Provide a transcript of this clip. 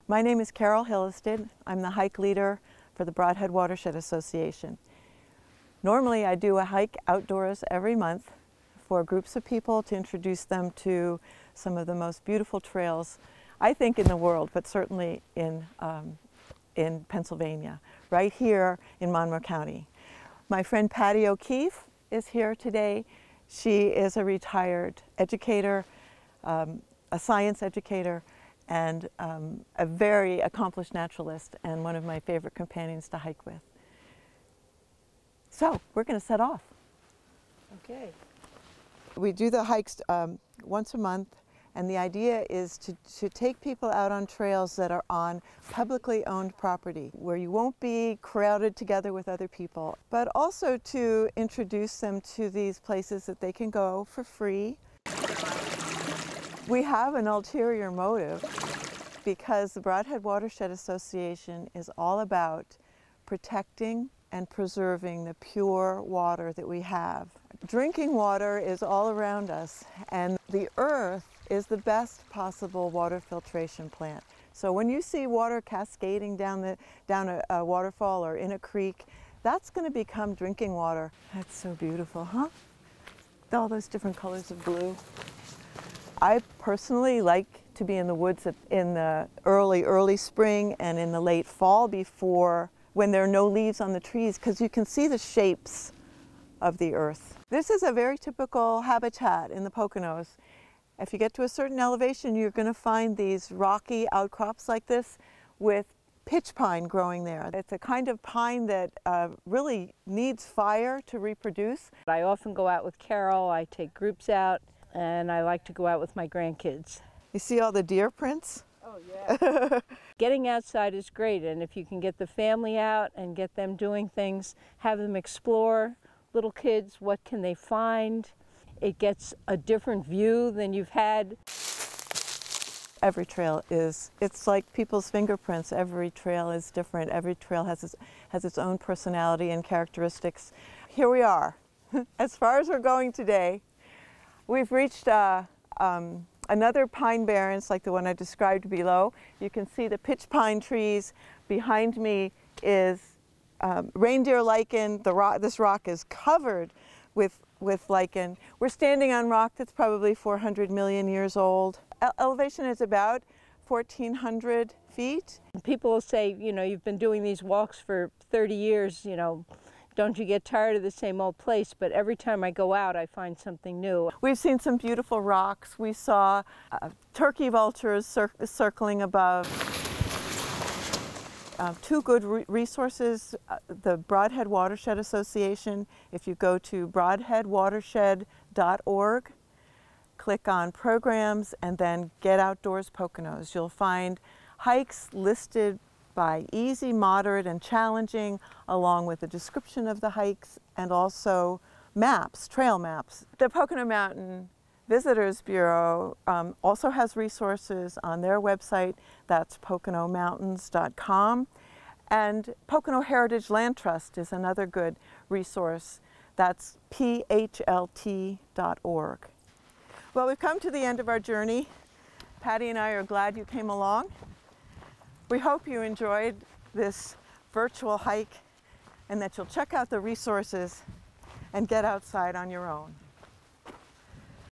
My name is Carol Hillested. I'm the hike leader for the Broadhead Watershed Association. Normally I do a hike outdoors every month for groups of people to introduce them to some of the most beautiful trails, I think, in the world, but certainly in Pennsylvania, right here in Monroe County. My friend Patty O'Keefe is here today. She is a retired educator, a science educator, and a very accomplished naturalist and one of my favorite companions to hike with. So we're going to set off. Okay. We do the hikes once a month, and the idea is to take people out on trails that are on publicly owned property, where you won't be crowded together with other people, but also to introduce them to these places that they can go for free. We have an ulterior motive because the Broadhead Watershed Association is all about protecting and preserving the pure water that we have. Drinking water is all around us, and the earth is the best possible water filtration plant. So when you see water cascading down a waterfall or in a creek, that's going to become drinking water. That's so beautiful, huh? All those different colors of blue. I personally like to be in the woods in the early spring and in the late fall when there are no leaves on the trees, because you can see the shapes of the earth. This is a very typical habitat in the Poconos. If you get to a certain elevation, you're going to find these rocky outcrops like this with pitch pine growing there. It's a kind of pine that really needs fire to reproduce. I often go out with Carol, I take groups out, and I like to go out with my grandkids. You see all the deer prints? Oh, yeah. Getting outside is great, and if you can get the family out and get them doing things, have them explore, little kids, what can they find? It gets a different view than you've had. Every trail it's like people's fingerprints. Every trail is different. Every trail has its own personality and characteristics. Here we are. As far as we're going today, we've reached another pine barrens like the one I described below. You can see the pitch pine trees. Behind me is reindeer lichen. This rock is covered with lichen. We're standing on rock that's probably 400 million years old. Elevation is about 1,400 feet. People will say, you know, you've been doing these walks for 30 years, you know, don't you get tired of the same old place? But every time I go out, I find something new. We've seen some beautiful rocks. We saw turkey vultures circling above. Two good resources, the Broadhead Watershed Association. If you go to broadheadwatershed.org, click on programs and then Get Outdoors Poconos. You'll find hikes listed by easy, moderate, and challenging, along with a description of the hikes and also maps, trail maps. The Pocono Mountain Visitors Bureau also has resources on their website. That's poconomountains.com. And Pocono Heritage Land Trust is another good resource. That's phlt.org. Well, we've come to the end of our journey. Patty and I are glad you came along. We hope you enjoyed this virtual hike and that you'll check out the resources and get outside on your own.